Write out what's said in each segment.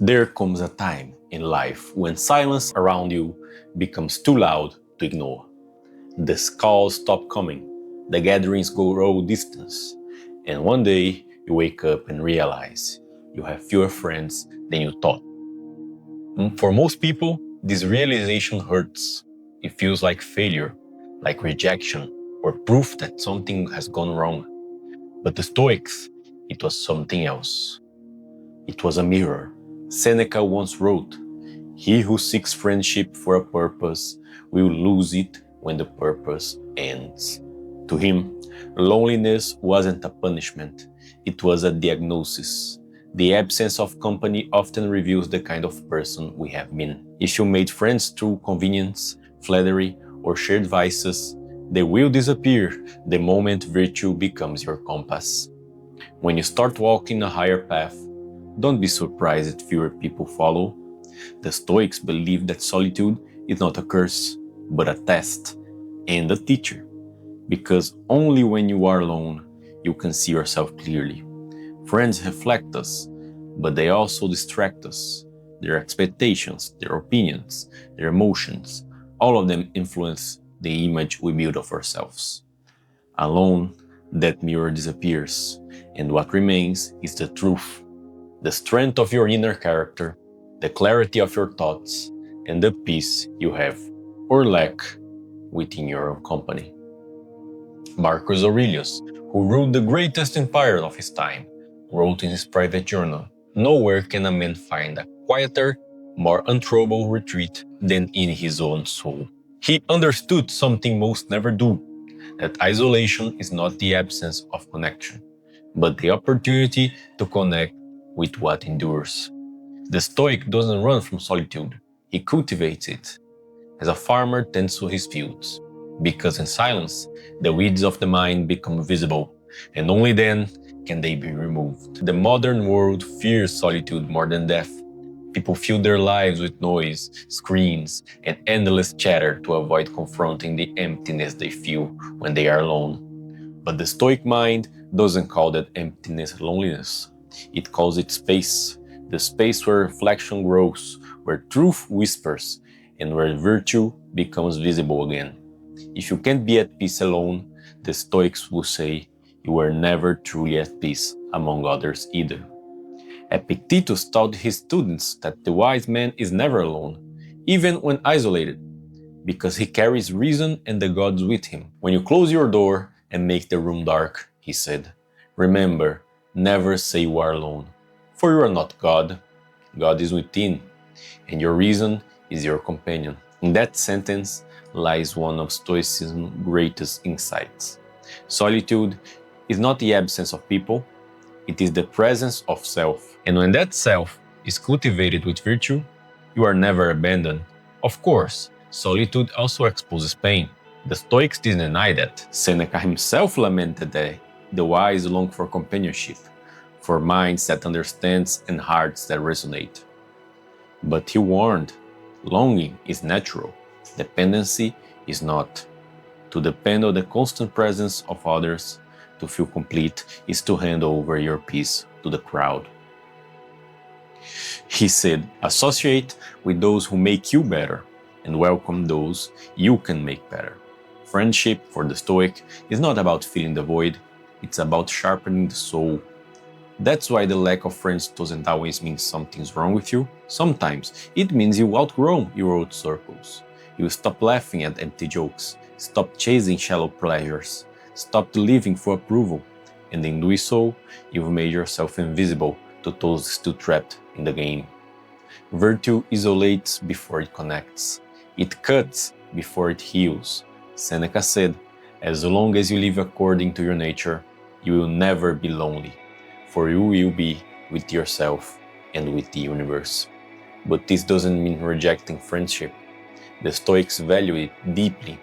There comes a time in life when silence around you becomes too loud to ignore. The calls stop coming, the gatherings grow distance, and one day you wake up and realize you have fewer friends than you thought. For most people, this realization hurts. It feels like failure, like rejection, or proof that something has gone wrong. But the Stoics, it was something else. It was a mirror. Seneca once wrote, "He who seeks friendship for a purpose will lose it when the purpose ends." To him, loneliness wasn't a punishment, it was a diagnosis. The absence of company often reveals the kind of person we have been. If you made friends through convenience, flattery, or shared vices, they will disappear the moment virtue becomes your compass. When you start walking a higher path, don't be surprised if fewer people follow. The Stoics believe that solitude is not a curse, but a test and a teacher. Because only when you are alone, you can see yourself clearly. Friends reflect us, but they also distract us. Their expectations, their opinions, their emotions, all of them influence the image we build of ourselves. Alone, that mirror disappears, and what remains is the truth, the strength of your inner character, the clarity of your thoughts, and the peace you have, or lack, within your own company. Marcus Aurelius, who ruled the greatest empire of his time, wrote in his private journal, "Nowhere can a man find a quieter, more untroubled retreat than in his own soul." He understood something most never do, that isolation is not the absence of connection, but the opportunity to connect with what endures. The Stoic doesn't run from solitude, he cultivates it, as a farmer tends to his fields, because in silence, the weeds of the mind become visible, and only then can they be removed. The modern world fears solitude more than death. People fill their lives with noise, screens, and endless chatter to avoid confronting the emptiness they feel when they are alone. But the Stoic mind doesn't call that emptiness loneliness. It calls it space, the space where reflection grows, where truth whispers, and where virtue becomes visible again. If you can't be at peace alone, the Stoics will say you were never truly at peace among others either. Epictetus taught his students that the wise man is never alone, even when isolated, because he carries reason and the gods with him. When you close your door and make the room dark, he said, remember, never say you are alone, for you are not God. God is within, and your reason is your companion. In that sentence lies one of Stoicism's greatest insights. Solitude is not the absence of people, it is the presence of self. And when that self is cultivated with virtue, you are never abandoned. Of course, solitude also exposes pain. The Stoics didn't deny that. Seneca himself lamented that the wise long for companionship, for minds that understand and hearts that resonate. But he warned, longing is natural, dependency is not. To depend on the constant presence of others, to feel complete, is to hand over your peace to the crowd. He said, associate with those who make you better, and welcome those you can make better. Friendship, for the Stoic, is not about filling the void, it's about sharpening the soul. That's why the lack of friends doesn't always mean something's wrong with you. Sometimes it means you outgrown your old circles. You stop laughing at empty jokes, stop chasing shallow pleasures, stop living for approval, and in doing so, you've made yourself invisible to those still trapped in the game. Virtue isolates before it connects. It cuts before it heals. Seneca said, as long as you live according to your nature, you will never be lonely, for you will be with yourself and with the universe. But this doesn't mean rejecting friendship. The Stoics value it deeply,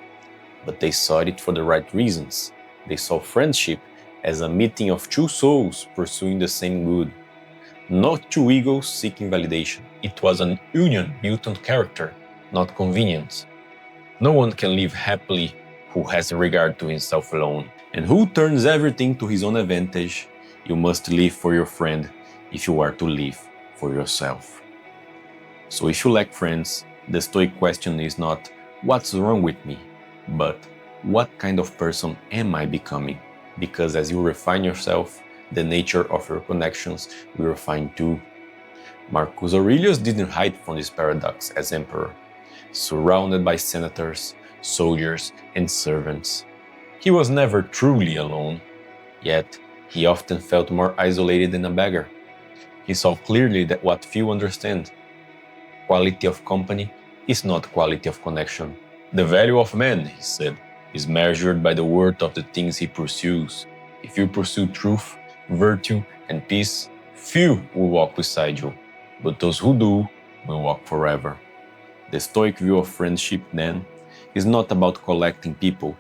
but they sought it for the right reasons. They saw friendship as a meeting of two souls pursuing the same good, not two egos seeking validation. It was an union built on character, not convenience. No one can live happily who has regard to himself alone, and who turns everything to his own advantage. You must live for your friend if you are to live for yourself. So if you lack friends, the Stoic question is not what's wrong with me, but what kind of person am I becoming? Because as you refine yourself, the nature of your connections will refine too. Marcus Aurelius didn't hide from this paradox as emperor, surrounded by senators, soldiers, and servants. He was never truly alone, yet he often felt more isolated than a beggar. He saw clearly that what few understand: quality of company is not quality of connection. The value of man, he said, is measured by the worth of the things he pursues. If you pursue truth, virtue, and peace, few will walk beside you, but those who do will walk forever. The Stoic view of friendship, then, is not about collecting people,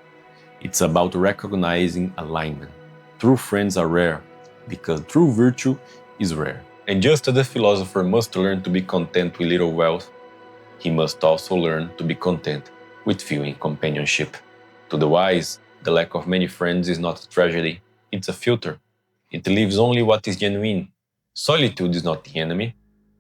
it's about recognizing alignment. True friends are rare, because true virtue is rare. And just as the philosopher must learn to be content with little wealth, he must also learn to be content with few in companionship. To the wise, the lack of many friends is not a tragedy, it's a filter. It leaves only what is genuine. Solitude is not the enemy,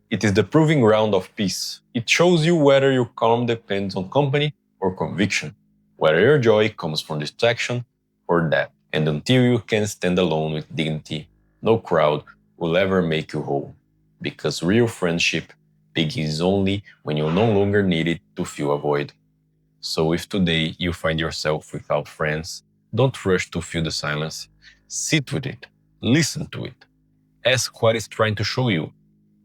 it is the proving ground of peace. It shows you whether your calm depends on company or conviction, whether your joy comes from distraction or depth. And until you can stand alone with dignity, no crowd will ever make you whole. Because real friendship begins only when you no longer need it to fill a void. So if today you find yourself without friends, don't rush to fill the silence. Sit with it, listen to it, ask what it's trying to show you.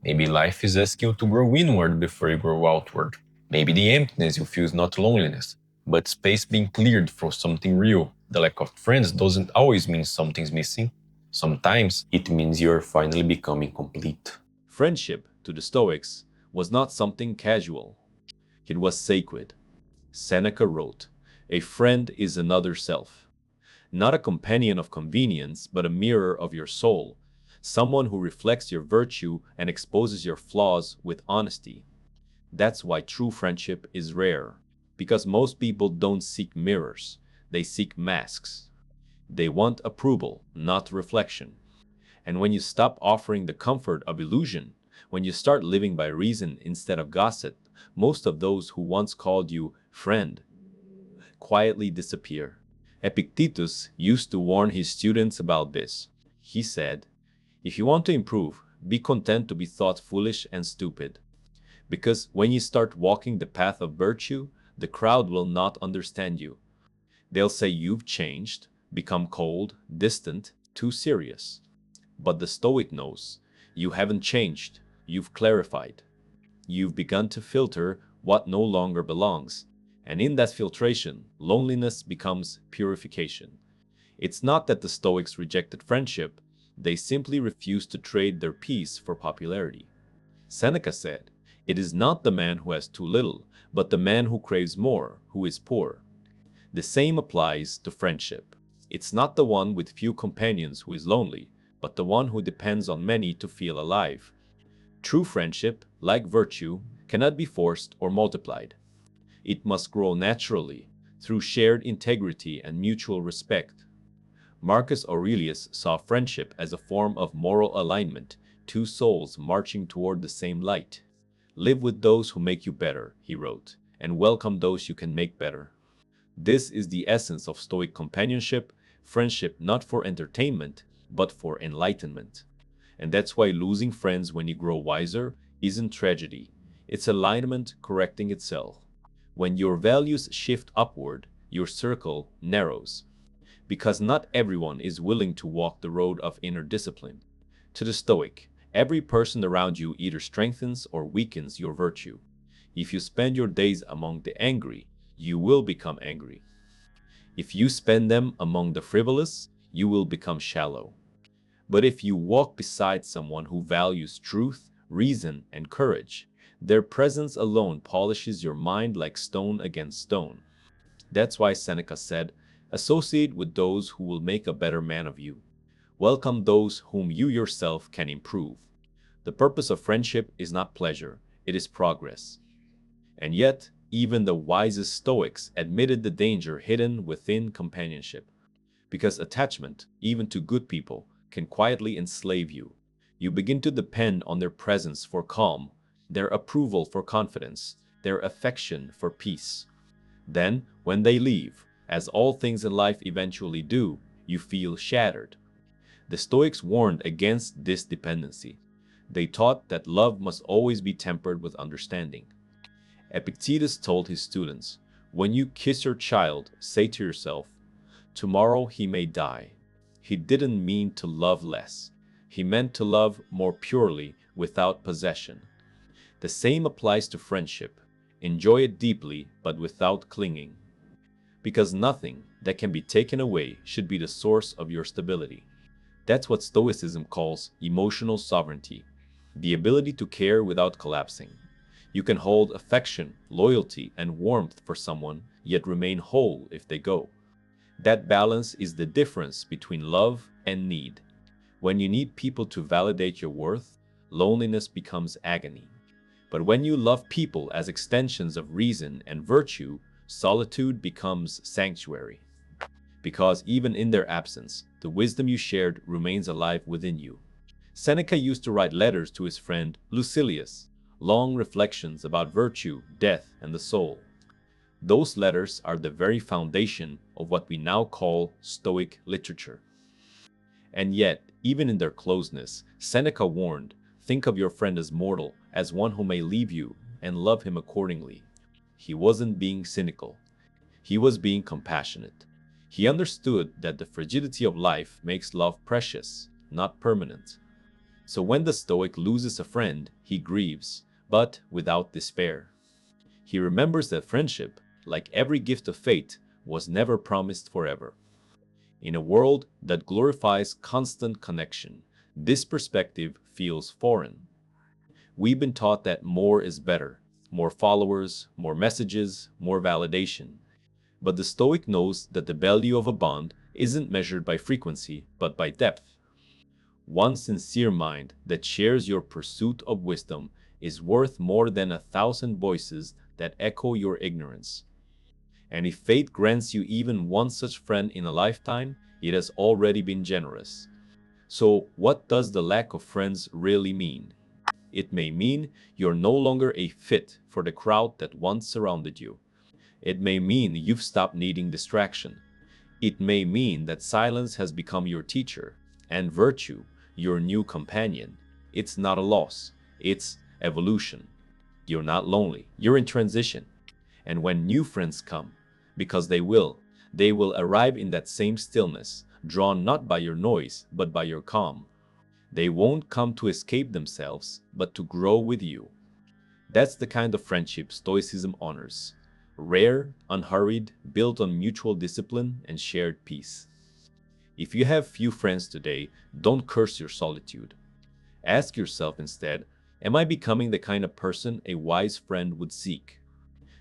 Maybe life is asking you to grow inward before you grow outward. Maybe the emptiness you feel is not loneliness, but space being cleared for something real. The lack of friends doesn't always mean something's missing. Sometimes it means you're finally becoming complete. Friendship, to the Stoics, was not something casual. It was sacred. Seneca wrote, "A friend is another self, not a companion of convenience, but a mirror of your soul, someone who reflects your virtue and exposes your flaws with honesty." That's why true friendship is rare, because most people don't seek mirrors, they seek masks. They want approval, not reflection. And when you stop offering the comfort of illusion, when you start living by reason instead of gossip, most of those who once called you friend quietly disappear. Epictetus used to warn his students about this. He said, "If you want to improve, be content to be thought foolish and stupid. Because when you start walking the path of virtue, the crowd will not understand you. They'll say you've changed, become cold, distant, too serious. But the Stoic knows you haven't changed, you've clarified. You've begun to filter what no longer belongs. And in that filtration, loneliness becomes purification." It's not that the Stoics rejected friendship, they simply refused to trade their peace for popularity. Seneca said, "It is not the man who has too little, but the man who craves more, who is poor." The same applies to friendship. It's not the one with few companions who is lonely, but the one who depends on many to feel alive. True friendship, like virtue, cannot be forced or multiplied. It must grow naturally, through shared integrity and mutual respect. Marcus Aurelius saw friendship as a form of moral alignment, two souls marching toward the same light. "Live with those who make you better," he wrote, "and welcome those you can make better." This is the essence of Stoic companionship, friendship not for entertainment, but for enlightenment. And that's why losing friends when you grow wiser isn't tragedy. It's alignment correcting itself. When your values shift upward, your circle narrows. Because not everyone is willing to walk the road of inner discipline. To the Stoic, every person around you either strengthens or weakens your virtue. If you spend your days among the angry, you will become angry. If you spend them among the frivolous, you will become shallow. But if you walk beside someone who values truth, reason, and courage, their presence alone polishes your mind like stone against stone. That's why Seneca said, "Associate with those who will make a better man of you. Welcome those whom you yourself can improve." The purpose of friendship is not pleasure, it is progress. And yet, even the wisest Stoics admitted the danger hidden within companionship. Because attachment, even to good people, can quietly enslave you. You begin to depend on their presence for calm, their approval for confidence, their affection for peace. Then, when they leave, as all things in life eventually do, you feel shattered. The Stoics warned against this dependency. They taught that love must always be tempered with understanding. Epictetus told his students, "When you kiss your child, say to yourself, 'Tomorrow he may die.'" He didn't mean to love less. He meant to love more purely, without possession. The same applies to friendship. Enjoy it deeply, but without clinging. Because nothing that can be taken away should be the source of your stability. That's what Stoicism calls emotional sovereignty, the ability to care without collapsing. You can hold affection, loyalty, and warmth for someone, yet remain whole if they go. That balance is the difference between love and need. When you need people to validate your worth, loneliness becomes agony. But when you love people as extensions of reason and virtue, solitude becomes sanctuary. Because even in their absence, the wisdom you shared remains alive within you. Seneca used to write letters to his friend Lucilius, long reflections about virtue, death, and the soul. Those letters are the very foundation of what we now call Stoic literature. And yet, even in their closeness, Seneca warned, "Think of your friend as mortal, as one who may leave you, and love him accordingly." He wasn't being cynical. He was being compassionate. He understood that the fragility of life makes love precious, not permanent. So when the Stoic loses a friend, he grieves, but without despair. He remembers that friendship, like every gift of fate, was never promised forever. In a world that glorifies constant connection, this perspective feels foreign. We've been taught that more is better, more followers, more messages, more validation. But the Stoic knows that the value of a bond isn't measured by frequency, but by depth. One sincere mind that shares your pursuit of wisdom is worth more than 1,000 voices that echo your ignorance. And if fate grants you even one such friend in a lifetime, it has already been generous. So, what does the lack of friends really mean? It may mean you're no longer a fit for the crowd that once surrounded you. It may mean you've stopped needing distraction. It may mean that silence has become your teacher, and virtue, your new companion. It's not a loss, it's evolution. You're not lonely, you're in transition. And when new friends come, because they will arrive in that same stillness, drawn not by your noise, but by your calm. They won't come to escape themselves, but to grow with you. That's the kind of friendship Stoicism honors. Rare, unhurried, built on mutual discipline and shared peace. If you have few friends today, don't curse your solitude. Ask yourself instead, am I becoming the kind of person a wise friend would seek?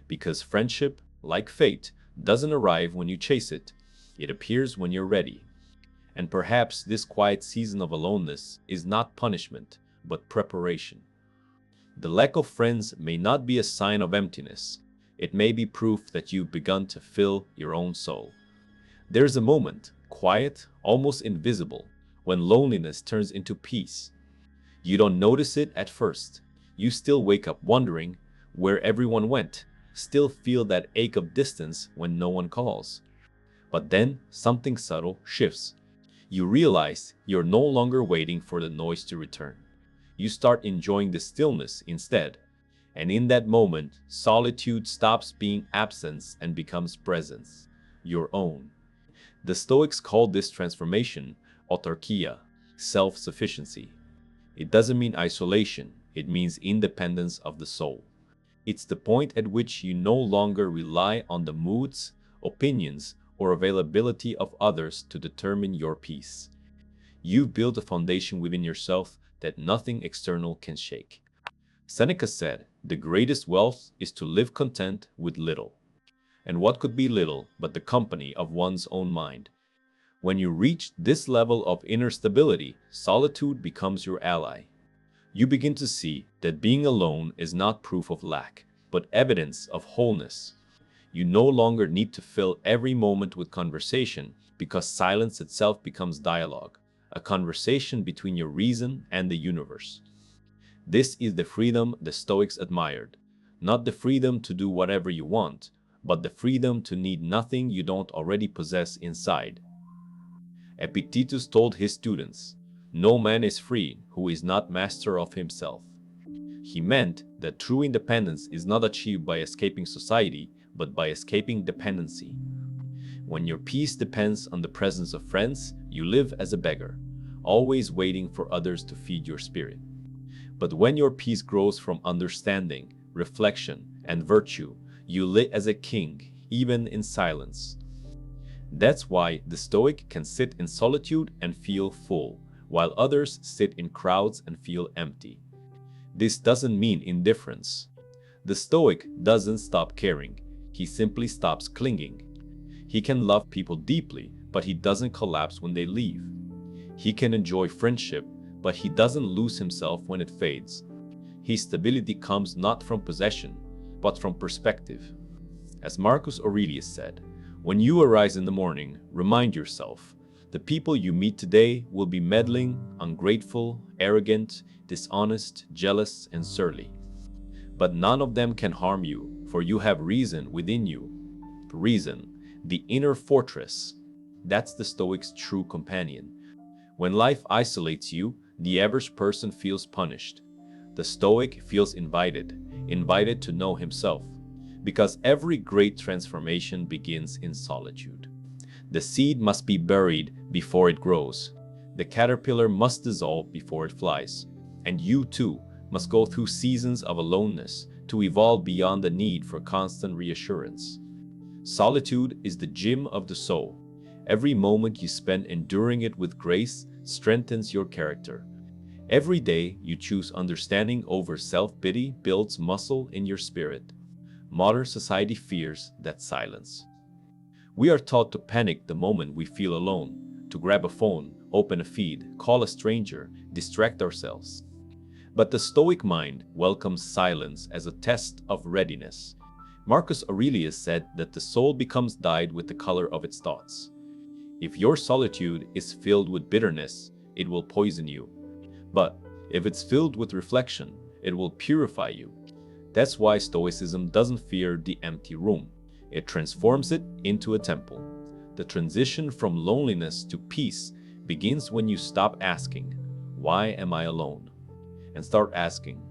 Because friendship, like fate, doesn't arrive when you chase it. It appears when you're ready. And perhaps this quiet season of aloneness is not punishment, but preparation. The lack of friends may not be a sign of emptiness. It may be proof that you've begun to fill your own soul. There's a moment, quiet, almost invisible, when loneliness turns into peace. You don't notice it at first. You still wake up wondering where everyone went, still feel that ache of distance when no one calls. But then something subtle shifts. You realize you're no longer waiting for the noise to return. You start enjoying the stillness instead. And in that moment, solitude stops being absence and becomes presence, your own. The Stoics called this transformation autarkia, self-sufficiency. It doesn't mean isolation, it means independence of the soul. It's the point at which you no longer rely on the moods, opinions, or availability of others to determine your peace. You've built a foundation within yourself that nothing external can shake. Seneca said, "The greatest wealth is to live content with little." And what could be little but the company of one's own mind? When you reach this level of inner stability, solitude becomes your ally. You begin to see that being alone is not proof of lack, but evidence of wholeness. You no longer need to fill every moment with conversation because silence itself becomes dialogue, a conversation between your reason and the universe. This is the freedom the Stoics admired, not the freedom to do whatever you want, but the freedom to need nothing you don't already possess inside. Epictetus told his students, "No man is free who is not master of himself." He meant that true independence is not achieved by escaping society, but by escaping dependency. When your peace depends on the presence of friends, you live as a beggar, always waiting for others to feed your spirit. But when your peace grows from understanding, reflection, and virtue, you live as a king, even in silence. That's why the Stoic can sit in solitude and feel full, while others sit in crowds and feel empty. This doesn't mean indifference. The Stoic doesn't stop caring, he simply stops clinging. He can love people deeply, but he doesn't collapse when they leave. He can enjoy friendship, but he doesn't lose himself when it fades. His stability comes not from possession, but from perspective. As Marcus Aurelius said, "When you arise in the morning, remind yourself, the people you meet today will be meddling, ungrateful, arrogant, dishonest, jealous, and surly. But none of them can harm you, for you have reason within you." Reason, the inner fortress. That's the Stoic's true companion. When life isolates you, the average person feels punished. The Stoic feels invited to know himself, because every great transformation begins in solitude. The seed must be buried before it grows. The caterpillar must dissolve before it flies. And you too must go through seasons of aloneness to evolve beyond the need for constant reassurance. Solitude is the gym of the soul. Every moment you spend enduring it with grace strengthens your character. Every day you choose understanding over self-pity builds muscle in your spirit. Modern society fears that silence. We are taught to panic the moment we feel alone, to grab a phone, open a feed, call a stranger, distract ourselves. But the Stoic mind welcomes silence as a test of readiness. Marcus Aurelius said that the soul becomes dyed with the color of its thoughts. If your solitude is filled with bitterness, it will poison you. But if it's filled with reflection, it will purify you. That's why Stoicism doesn't fear the empty room. It transforms it into a temple. The transition from loneliness to peace begins when you stop asking, "Why am I alone?" and start asking,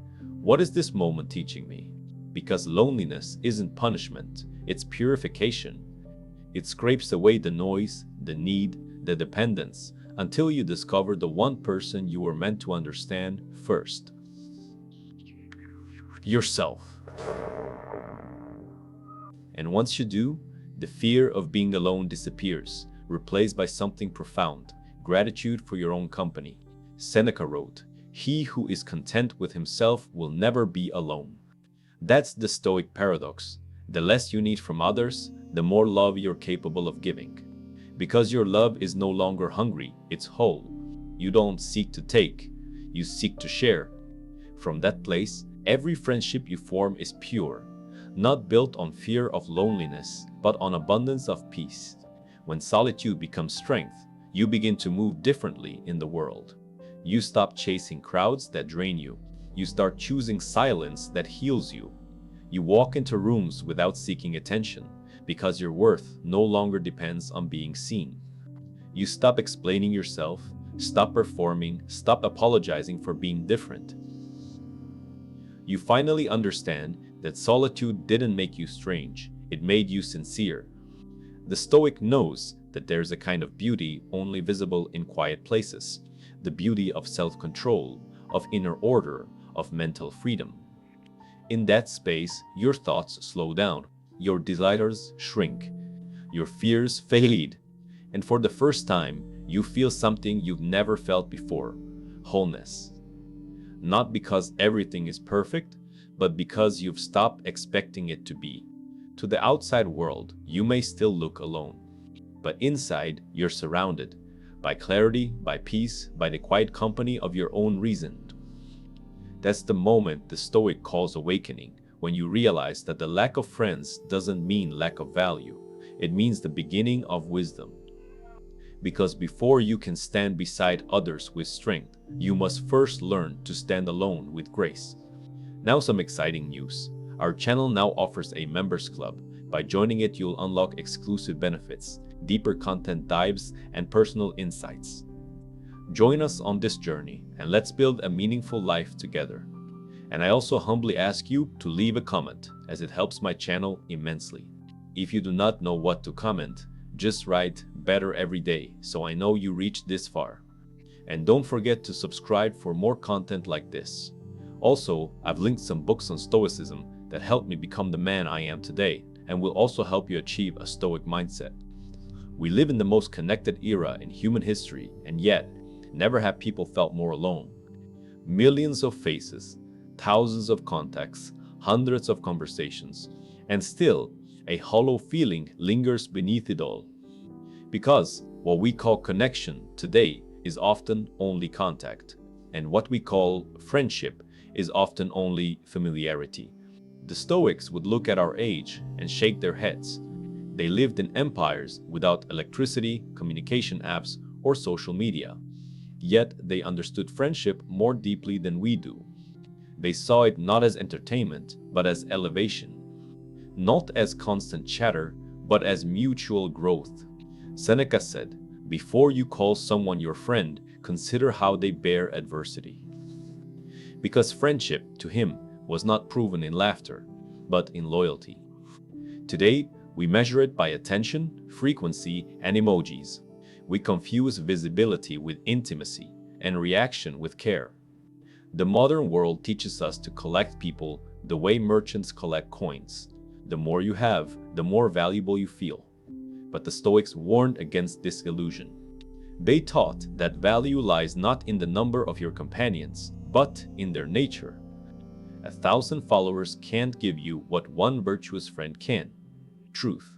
"What is this moment teaching me?" Because loneliness isn't punishment, it's purification. It scrapes away the noise, the need, the dependence, until you discover the one person you were meant to understand first. Yourself. And once you do, the fear of being alone disappears, replaced by something profound, gratitude for your own company. Seneca wrote, "He who is content with himself will never be alone." That's the Stoic paradox. The less you need from others, the more love you're capable of giving. Because your love is no longer hungry, it's whole. You don't seek to take, you seek to share. From that place, every friendship you form is pure, not built on fear of loneliness, but on abundance of peace. When solitude becomes strength, you begin to move differently in the world. You stop chasing crowds that drain you. You start choosing silence that heals you. You walk into rooms without seeking attention, because your worth no longer depends on being seen. You stop explaining yourself, stop performing, stop apologizing for being different. You finally understand that solitude didn't make you strange, it made you sincere. The Stoic knows that there's a kind of beauty only visible in quiet places, the beauty of self-control, of inner order, of mental freedom. In that space, your thoughts slow down, your desires shrink, your fears fade, and for the first time, you feel something you've never felt before: wholeness. Not because everything is perfect, but because you've stopped expecting it to be. To the outside world, you may still look alone, but inside, you're surrounded by clarity, by peace, by the quiet company of your own reason. That's the moment the Stoic calls awakening, when you realize that the lack of friends doesn't mean lack of value. It means the beginning of wisdom. Because before you can stand beside others with strength, you must first learn to stand alone with grace. Now some exciting news. Our channel now offers a members club. By joining it, you'll unlock exclusive benefits, deeper content dives, and personal insights. Join us on this journey and let's build a meaningful life together. And I also humbly ask you to leave a comment, as it helps my channel immensely. If you do not know what to comment, just write "better every day" so I know you reached this far. And don't forget to subscribe for more content like this. Also, I've linked some books on Stoicism that helped me become the man I am today and will also help you achieve a Stoic mindset. We live in the most connected era in human history, and yet, never have people felt more alone. Millions of faces, thousands of contacts, hundreds of conversations, and still, a hollow feeling lingers beneath it all. Because what we call connection today is often only contact, and what we call friendship is often only familiarity. The Stoics would look at our age and shake their heads. They lived in empires without electricity, communication apps, or social media. Yet they understood friendship more deeply than we do. They saw it not as entertainment, but as elevation. Not as constant chatter, but as mutual growth. Seneca said, "Before you call someone your friend, consider how they bear adversity." Because friendship, to him, was not proven in laughter, but in loyalty. Today, we measure it by attention, frequency, and emojis. We confuse visibility with intimacy and reaction with care. The modern world teaches us to collect people the way merchants collect coins. The more you have, the more valuable you feel. But the Stoics warned against this illusion. They taught that value lies not in the number of your companions, but in their nature. 1,000 followers can't give you what one virtuous friend can: truth.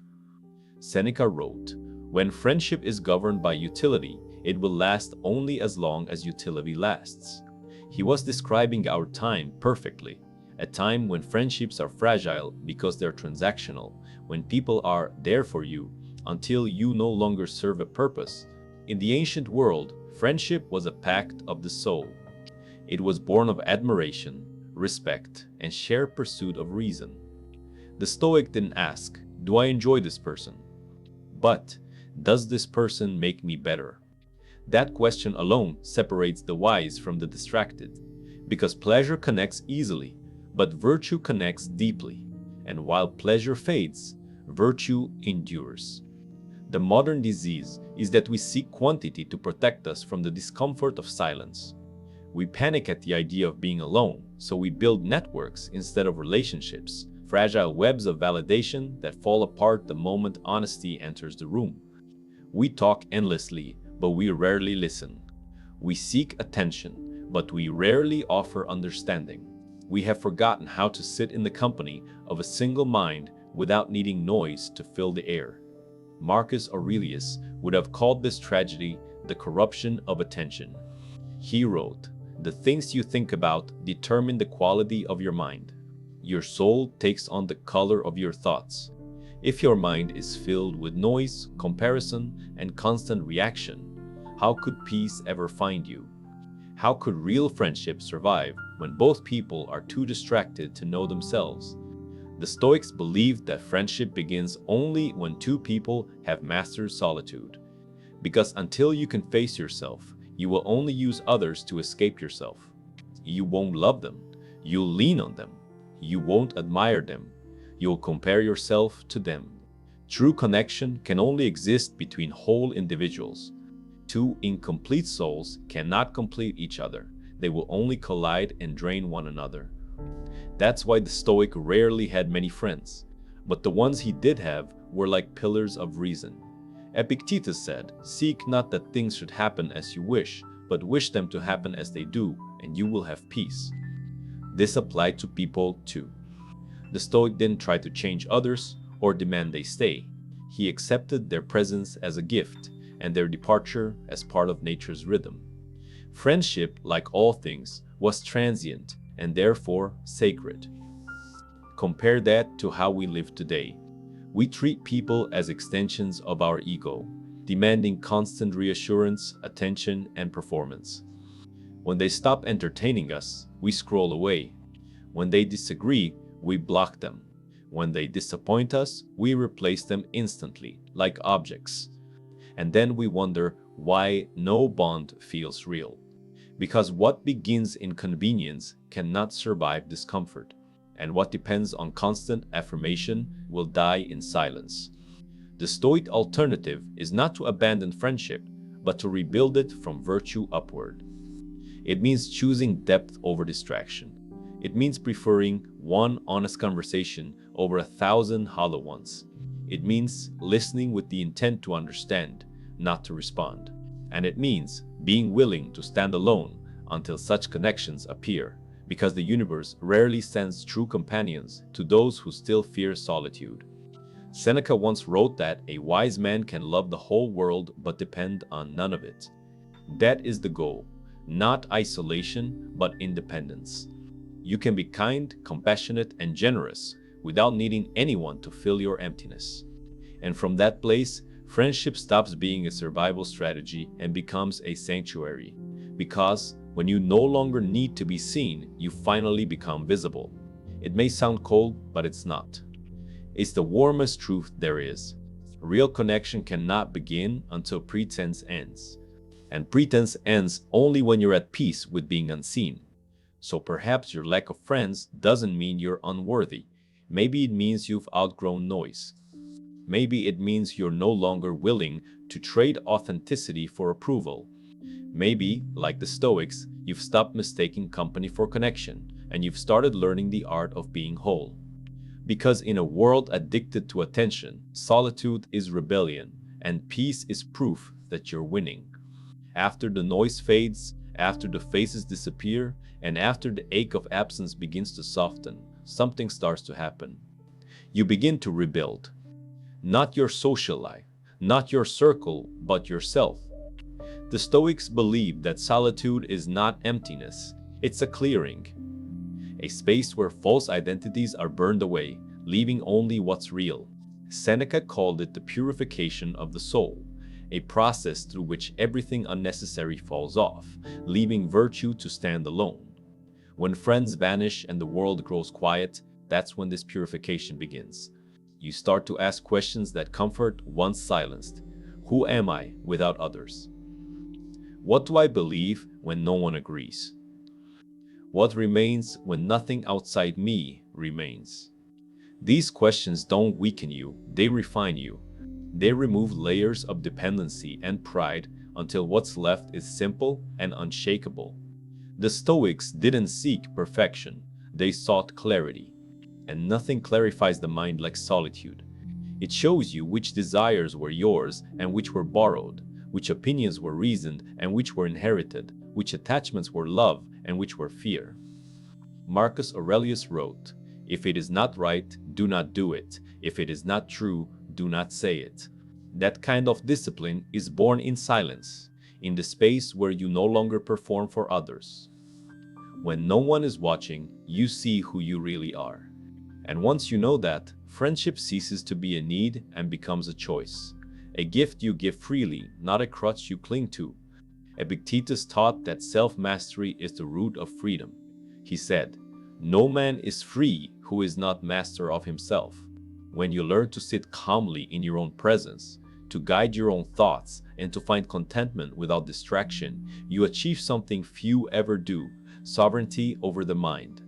Seneca wrote, "When friendship is governed by utility, it will last only as long as utility lasts." He was describing our time perfectly, a time when friendships are fragile because they're transactional, when people are there for you until you no longer serve a purpose. In the ancient world, friendship was a pact of the soul. It was born of admiration, respect, and shared pursuit of reason. The Stoic didn't ask, "Do I enjoy this person?" but, "Does this person make me better?" That question alone separates the wise from the distracted, because pleasure connects easily, but virtue connects deeply, and while pleasure fades, virtue endures. The modern disease is that we seek quantity to protect us from the discomfort of silence. We panic at the idea of being alone, so we build networks instead of relationships, fragile webs of validation that fall apart the moment honesty enters the room. We talk endlessly, but we rarely listen. We seek attention, but we rarely offer understanding. We have forgotten how to sit in the company of a single mind without needing noise to fill the air. Marcus Aurelius would have called this tragedy the corruption of attention. He wrote, "The things you think about determine the quality of your mind. Your soul takes on the color of your thoughts. If your mind is filled with noise, comparison, and constant reaction, how could peace ever find you? How could real friendship survive when both people are too distracted to know themselves?" The Stoics believed that friendship begins only when two people have mastered solitude. Because until you can face yourself, you will only use others to escape yourself. You won't love them. You'll lean on them. You won't admire them. You'll compare yourself to them. True connection can only exist between whole individuals. Two incomplete souls cannot complete each other. They will only collide and drain one another. That's why the Stoic rarely had many friends, but the ones he did have were like pillars of reason. Epictetus said, "Seek not that things should happen as you wish, but wish them to happen as they do, and you will have peace." This applied to people too. The Stoic didn't try to change others or demand they stay. He accepted their presence as a gift and their departure as part of nature's rhythm. Friendship, like all things, was transient and therefore sacred. Compare that to how we live today. We treat people as extensions of our ego. demanding constant reassurance, attention, and performance. When they stop entertaining us, we scroll away. When they disagree, we block them. When they disappoint us, we replace them instantly, like objects. And then we wonder why no bond feels real. Because what begins in convenience cannot survive discomfort, and what depends on constant affirmation will die in silence. The Stoic alternative is not to abandon friendship, but to rebuild it from virtue upward. It means choosing depth over distraction. It means preferring one honest conversation over 1,000 hollow ones. It means listening with the intent to understand, not to respond. And it means being willing to stand alone until such connections appear, because the universe rarely sends true companions to those who still fear solitude. Seneca once wrote that a wise man can love the whole world but depend on none of it. That is the goal, not isolation but independence. You can be kind, compassionate, and generous without needing anyone to fill your emptiness. And from that place, friendship stops being a survival strategy and becomes a sanctuary. Because when you no longer need to be seen, you finally become visible. It may sound cold, but it's not. It's the warmest truth there is. Real connection cannot begin until pretense ends. And pretense ends only when you're at peace with being unseen. So perhaps your lack of friends doesn't mean you're unworthy. Maybe it means you've outgrown noise. Maybe it means you're no longer willing to trade authenticity for approval. Maybe, like the Stoics, you've stopped mistaking company for connection, and you've started learning the art of being whole. Because in a world addicted to attention, solitude is rebellion, and peace is proof that you're winning. After the noise fades, after the faces disappear, and after the ache of absence begins to soften, something starts to happen. You begin to rebuild. Not your social life, not your circle, but yourself. The Stoics believe that solitude is not emptiness, it's a clearing. A space where false identities are burned away, leaving only what's real. Seneca called it the purification of the soul, a process through which everything unnecessary falls off, leaving virtue to stand alone. When friends vanish and the world grows quiet, that's when this purification begins. You start to ask questions that comfort once silenced. Who am I without others? What do I believe when no one agrees? What remains when nothing outside me remains? These questions don't weaken you, they refine you. They remove layers of dependency and pride until what's left is simple and unshakable. The Stoics didn't seek perfection, they sought clarity. And nothing clarifies the mind like solitude. It shows you which desires were yours and which were borrowed, which opinions were reasoned and which were inherited, which attachments were love and which were fear. Marcus Aurelius wrote, "If it is not right, do not do it. If it is not true, do not say it." That kind of discipline is born in silence, in the space where you no longer perform for others. When no one is watching, you see who you really are. And once you know that, friendship ceases to be a need and becomes a choice. A gift you give freely, not a crutch you cling to. Epictetus taught that self-mastery is the root of freedom. He said, "No man is free who is not master of himself." When you learn to sit calmly in your own presence, to guide your own thoughts, and to find contentment without distraction, you achieve something few ever do: sovereignty over the mind.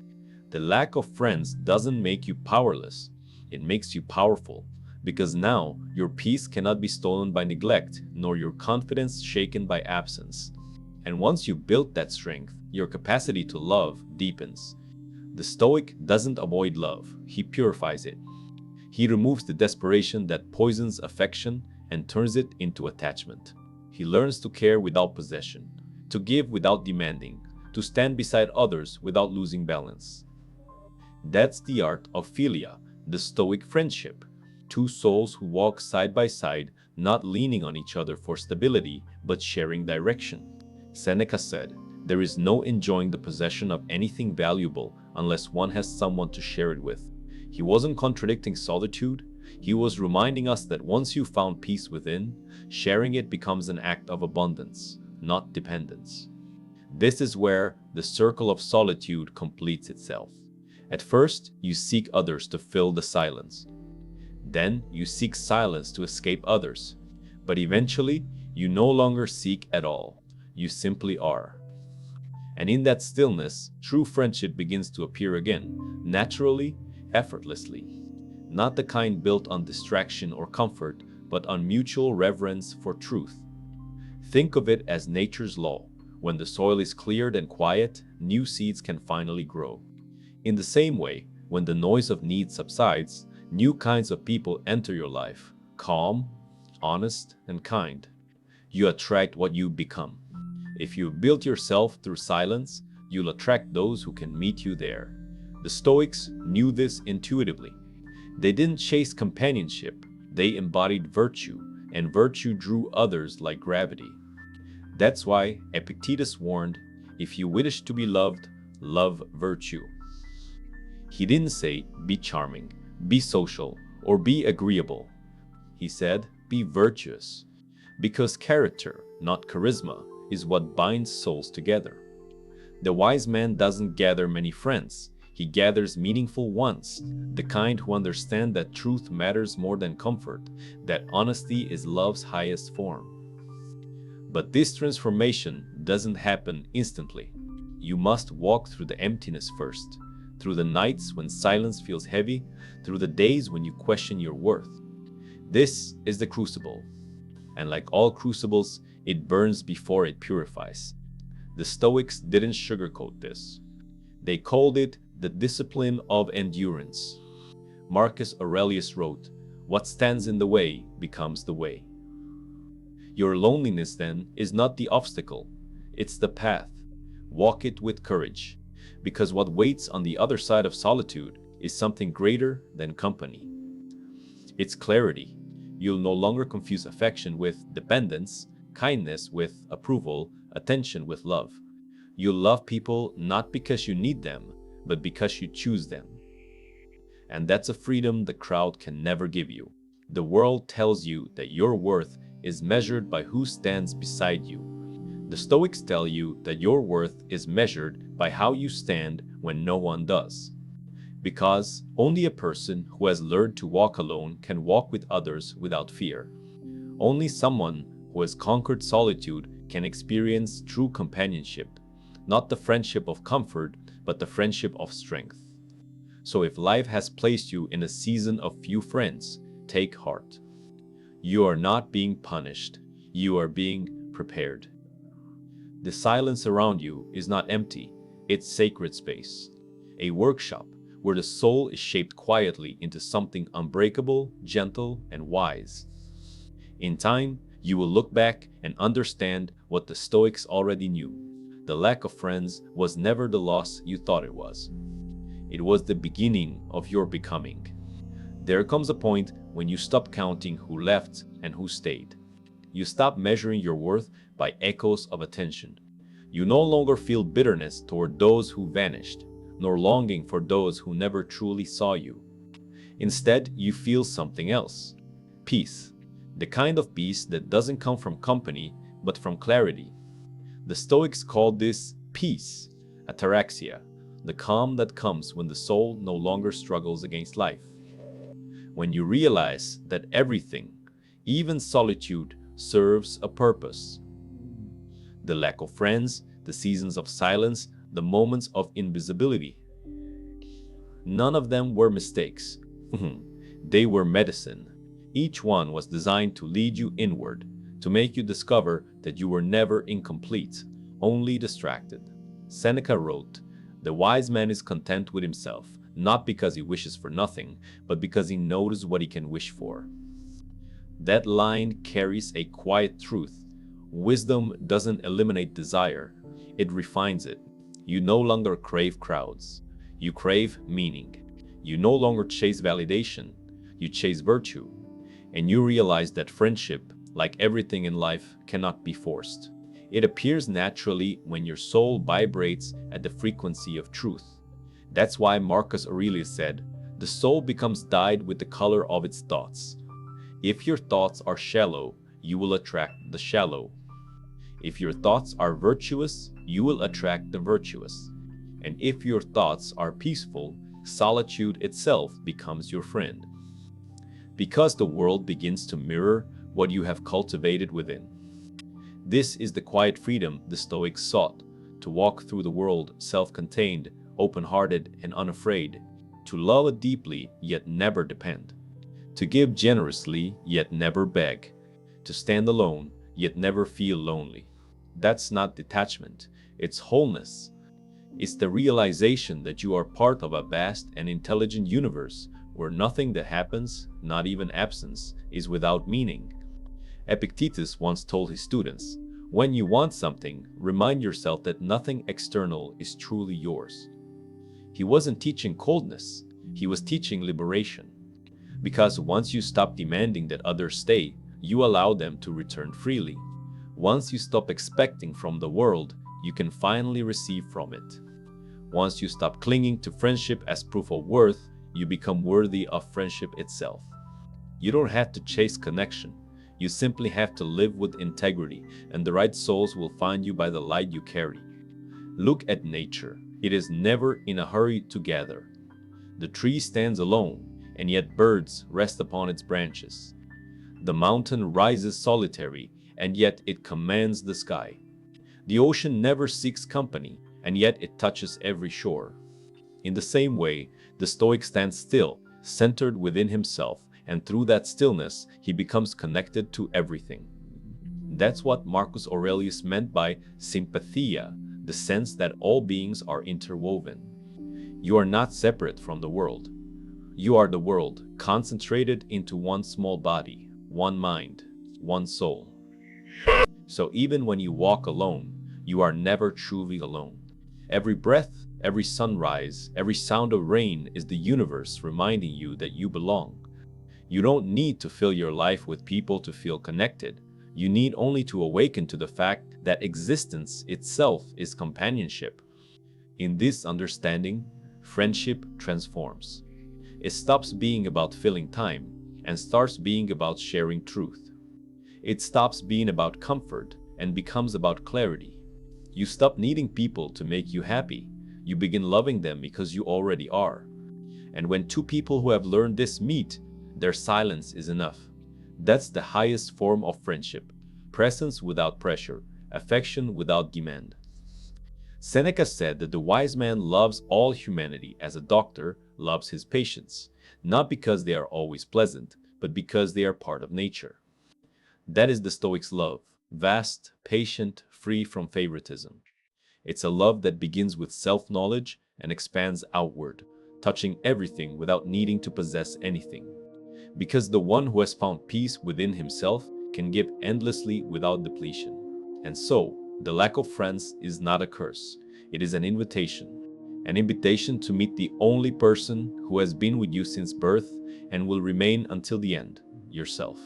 The lack of friends doesn't make you powerless, it makes you powerful. Because now, your peace cannot be stolen by neglect, nor your confidence shaken by absence. And once you build that strength, your capacity to love deepens. The Stoic doesn't avoid love, he purifies it. He removes the desperation that poisons affection and turns it into attachment. He learns to care without possession, to give without demanding, to stand beside others without losing balance. That's the art of philia, the Stoic friendship. Two souls who walk side by side, not leaning on each other for stability, but sharing direction. Seneca said, "There is no enjoying the possession of anything valuable unless one has someone to share it with." He wasn't contradicting solitude, He was reminding us that once you found peace within, sharing it becomes an act of abundance, not dependence. This is where the circle of solitude completes itself. At first, you seek others to fill the silence. Then you seek silence to escape others. But eventually, you no longer seek at all. You simply are. And in that stillness, true friendship begins to appear again, naturally, effortlessly. Not the kind built on distraction or comfort, but on mutual reverence for truth. Think of it as nature's law. When the soil is cleared and quiet, new seeds can finally grow. In the same way, when the noise of need subsides, new kinds of people enter your life, calm, honest, and kind. You attract what you become. If you build yourself through silence, you'll attract those who can meet you there. The Stoics knew this intuitively. They didn't chase companionship, they embodied virtue, and virtue drew others like gravity. That's why Epictetus warned, if you wish to be loved, love virtue. He didn't say, be charming, be social, or be agreeable. He said, be virtuous. Because character, not charisma, is what binds souls together. The wise man doesn't gather many friends. He gathers meaningful ones, the kind who understand that truth matters more than comfort, that honesty is love's highest form. But this transformation doesn't happen instantly. You must walk through the emptiness first, through the nights when silence feels heavy, through the days when you question your worth. This is the crucible. And like all crucibles, it burns before it purifies. The Stoics didn't sugarcoat this. They called it the discipline of endurance. Marcus Aurelius wrote, "What stands in the way becomes the way." Your loneliness, then, is not the obstacle, it's the path. Walk it with courage, because what waits on the other side of solitude is something greater than company. It's clarity. You'll no longer confuse affection with dependence, kindness with approval, attention with love. You'll love people not because you need them, but because you choose them. And that's a freedom the crowd can never give you. The world tells you that your worth is measured by who stands beside you. The Stoics tell you that your worth is measured by how you stand when no one does. Because only a person who has learned to walk alone can walk with others without fear. Only someone who has conquered solitude can experience true companionship, not the friendship of comfort, but the friendship of strength. So if life has placed you in a season of few friends, take heart. You are not being punished, you are being prepared. The silence around you is not empty, it's sacred space. A workshop where the soul is shaped quietly into something unbreakable, gentle, and wise. In time, you will look back and understand what the Stoics already knew. The lack of friends was never the loss you thought it was. It was the beginning of your becoming. There comes a point when you stop counting who left and who stayed. You stop measuring your worth by echoes of attention. You no longer feel bitterness toward those who vanished, nor longing for those who never truly saw you. Instead, you feel something else. Peace. The kind of peace that doesn't come from company, but from clarity. The Stoics called this peace, ataraxia, the calm that comes when the soul no longer struggles against life. When you realize that everything, even solitude, serves a purpose. The lack of friends, the seasons of silence, the moments of invisibility. None of them were mistakes. They were medicine. Each one was designed to lead you inward, to make you discover that you were never incomplete, only distracted. Seneca wrote, "The wise man is content with himself, not because he wishes for nothing, but because he knows what he can wish for." That line carries a quiet truth. Wisdom doesn't eliminate desire, it refines it. You no longer crave crowds. You crave meaning. You no longer chase validation. You chase virtue. And you realize that friendship, like everything in life, cannot be forced. It appears naturally when your soul vibrates at the frequency of truth. That's why Marcus Aurelius said, The soul becomes dyed with the color of its thoughts. If your thoughts are shallow, you will attract the shallow. If your thoughts are virtuous, you will attract the virtuous. And if your thoughts are peaceful, solitude itself becomes your friend. Because the world begins to mirror what you have cultivated within. This is the quiet freedom the Stoics sought, to walk through the world self-contained, open-hearted, and unafraid, to love deeply yet never depend, to give generously yet never beg, to stand alone yet never feel lonely. That's not detachment, it's wholeness. It's the realization that you are part of a vast and intelligent universe where nothing that happens, not even absence, is without meaning. Epictetus once told his students, "When you want something, remind yourself that nothing external is truly yours." He wasn't teaching coldness, he was teaching liberation. Because once you stop demanding that others stay, you allow them to return freely. Once you stop expecting from the world, you can finally receive from it. Once you stop clinging to friendship as proof of worth, you become worthy of friendship itself. You don't have to chase connection. You simply have to live with integrity, and the right souls will find you by the light you carry. Look at nature. It is never in a hurry to gather. The tree stands alone, and yet birds rest upon its branches. The mountain rises solitary, and yet it commands the sky. The ocean never seeks company, and yet it touches every shore. In the same way, the Stoic stands still, centered within himself, and through that stillness, he becomes connected to everything. That's what Marcus Aurelius meant by sympathia, the sense that all beings are interwoven. You are not separate from the world. You are the world, concentrated into one small body, one mind, one soul. So even when you walk alone, you are never truly alone. Every breath, every sunrise, every sound of rain is the universe reminding you that you belong. You don't need to fill your life with people to feel connected. You need only to awaken to the fact that existence itself is companionship. In this understanding, friendship transforms. It stops being about filling time and starts being about sharing truth. It stops being about comfort and becomes about clarity. You stop needing people to make you happy. You begin loving them because you already are. And when two people who have learned this meet, their silence is enough. That's the highest form of friendship. Presence without pressure, affection without demand. Seneca said that the wise man loves all humanity as a doctor loves his patients, not because they are always pleasant, but because they are part of nature. That is the Stoics' love, vast, patient, free from favoritism. It's a love that begins with self-knowledge and expands outward, touching everything without needing to possess anything. Because the one who has found peace within himself can give endlessly without depletion. And so, the lack of friends is not a curse. It is an invitation to meet the only person who has been with you since birth and will remain until the end, yourself.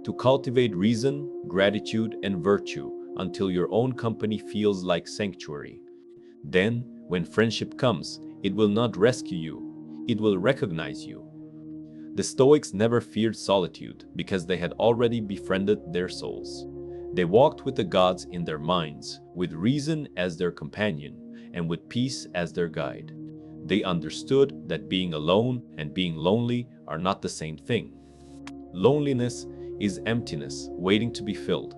To cultivate reason, gratitude, and virtue until your own company feels like sanctuary. Then, when friendship comes, it will not rescue you, it will recognize you. The Stoics never feared solitude because they had already befriended their souls. They walked with the gods in their minds, with reason as their companion, and with peace as their guide. They understood that being alone and being lonely are not the same thing. Loneliness is emptiness, waiting to be filled.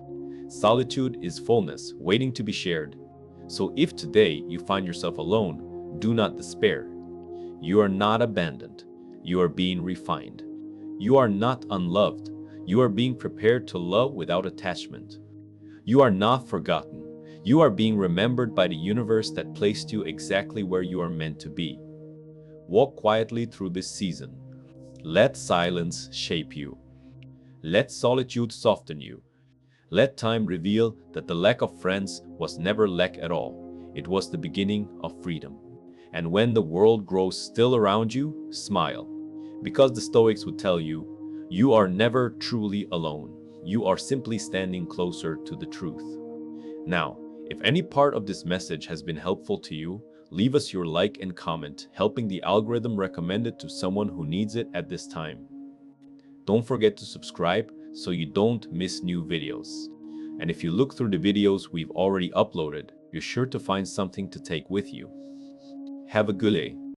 Solitude is fullness, waiting to be shared. So if today you find yourself alone, do not despair. You are not abandoned. You are being refined. You are not unloved. You are being prepared to love without attachment. You are not forgotten. You are being remembered by the universe that placed you exactly where you are meant to be. Walk quietly through this season. Let silence shape you. Let solitude soften you. Let time reveal that the lack of friends was never lack at all. It was the beginning of freedom. And when the world grows still around you, smile. Because the Stoics would tell you, you are never truly alone. You are simply standing closer to the truth. Now, if any part of this message has been helpful to you, Leave us your like and comment, helping the algorithm recommend it to someone who needs it at this time. Don't forget to subscribe so you don't miss new videos. And if you look through the videos we've already uploaded, you're sure to find something to take with you. Have a good day.